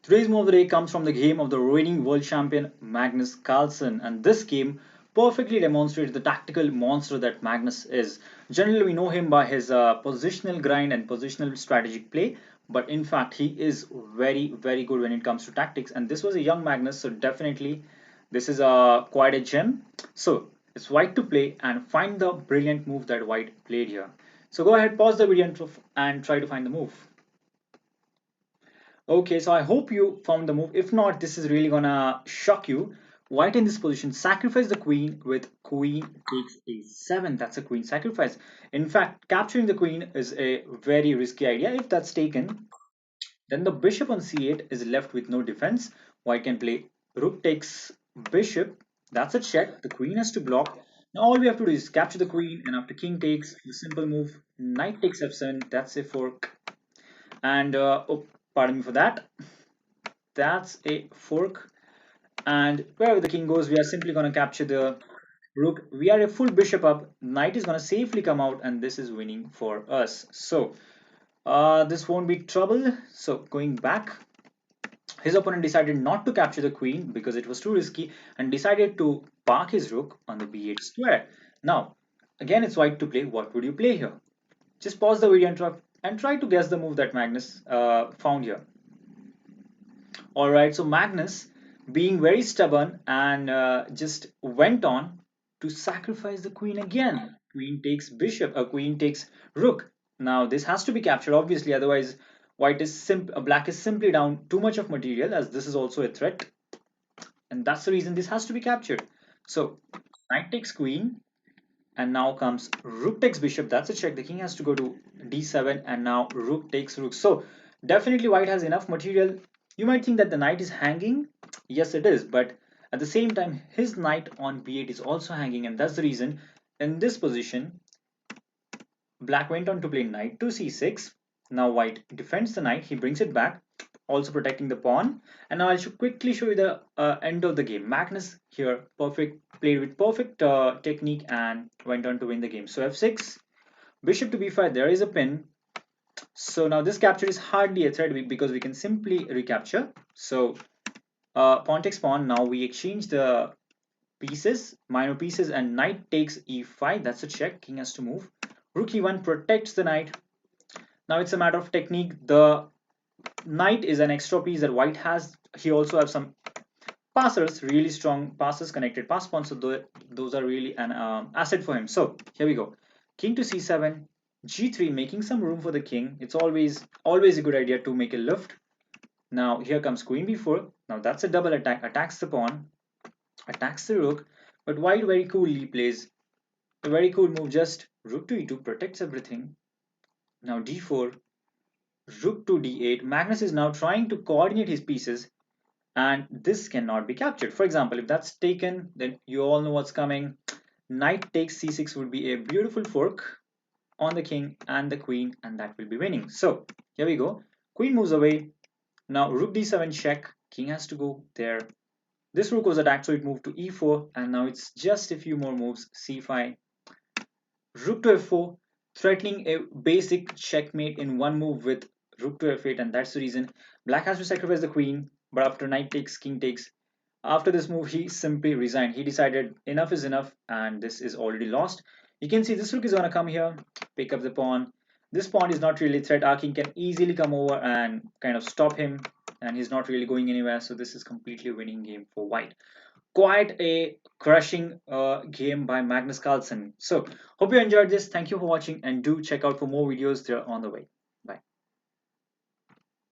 Today's move of the day comes from the game of the reigning world champion Magnus Carlsen, and this game perfectly demonstrates the tactical monster that Magnus is. Generally, we know him by his positional grind and positional strategic play, but in fact, he is very good when it comes to tactics. And this was a young Magnus, so definitely this is quite a gem. So it's white to play and find the brilliant move that white played here. So go ahead, pause the video and try to find the move. Okay, so I hope you found the move. If not, this is really gonna shock you. White in this position, sacrifice the queen with queen takes a7. That's a queen sacrifice. In fact, capturing the queen is a very risky idea. If that's taken, then the bishop on c8 is left with no defense. White can play rook takes bishop. That's a check. The queen has to block. Now all we have to do is capture the queen, and after king takes, the simple move knight takes f7. That's a fork. And oh, pardon me for that. That's a fork. And wherever the king goes, we are simply going to capture the rook. We are a full bishop up. Knight is going to safely come out, and this is winning for us. So this won't be trouble. So going back, his opponent decided not to capture the queen because it was too risky and decided to park his rook on the b8 square. Now, again, it's white to play. What would you play here? Just pause the video and try to guess the move that Magnus found here. Alright, so Magnus, being very stubborn and just went on to sacrifice the queen again. Queen takes bishop, queen takes rook. Now this has to be captured obviously, otherwise black is simply down too much of material, as this is also a threat, and that's the reason this has to be captured. So knight takes queen, and now comes rook takes bishop. That's a check. The king has to go to d7, and now rook takes rook. So definitely white has enough material. You might think that the knight is hanging. Yes, it is, but at the same time his knight on b8 is also hanging, and that's the reason in this position black went on to play knight to c6. Now white defends the knight, he brings it back, also protecting the pawn. And now I should quickly show you the end of the game. Magnus here played with perfect technique and went on to win the game. So f6, bishop to b5, there is a pin. So now this capture is hardly a threat because we can simply recapture. So pawn takes pawn. Now we exchange the pieces, minor pieces, and knight takes e5. That's a check. King has to move. Rook e1 protects the knight. Now it's a matter of technique. The knight is an extra piece that white has. He also has some passers, really strong passers, connected pass pawns. So those are really an asset for him. So here we go. King to c7, g3, making some room for the king. It's always a good idea to make a lift. Now here comes queen b4. Now that's a double attack. Attacks the pawn, attacks the rook. But white very coolly plays a very cool move. Just rook to e2 protects everything. Now d4, rook to d8. Magnus is now trying to coordinate his pieces, and this cannot be captured. For example, if that's taken, then you all know what's coming. Knight takes c6 would be a beautiful fork on the king and the queen, and that will be winning. So here we go. Queen moves away. Now rook d7 check. King has to go there. This rook was attacked, so it moved to e4, and now it's just a few more moves. c5, rook to f4, threatening a basic checkmate in one move with rook to f8, and that's the reason black has to sacrifice the queen. But after knight takes, king takes, after this move he simply resigned. He decided enough is enough, and this is already lost. You can see this rook is going to come here, pick up the pawn. This pawn is not really a threat. Our king can easily come over and kind of stop him, and he's not really going anywhere. So this is completely a winning game for white. Quite a crushing game by Magnus Carlsen. So hope you enjoyed this. Thank you for watching, and do check out for more videos. They're on the way.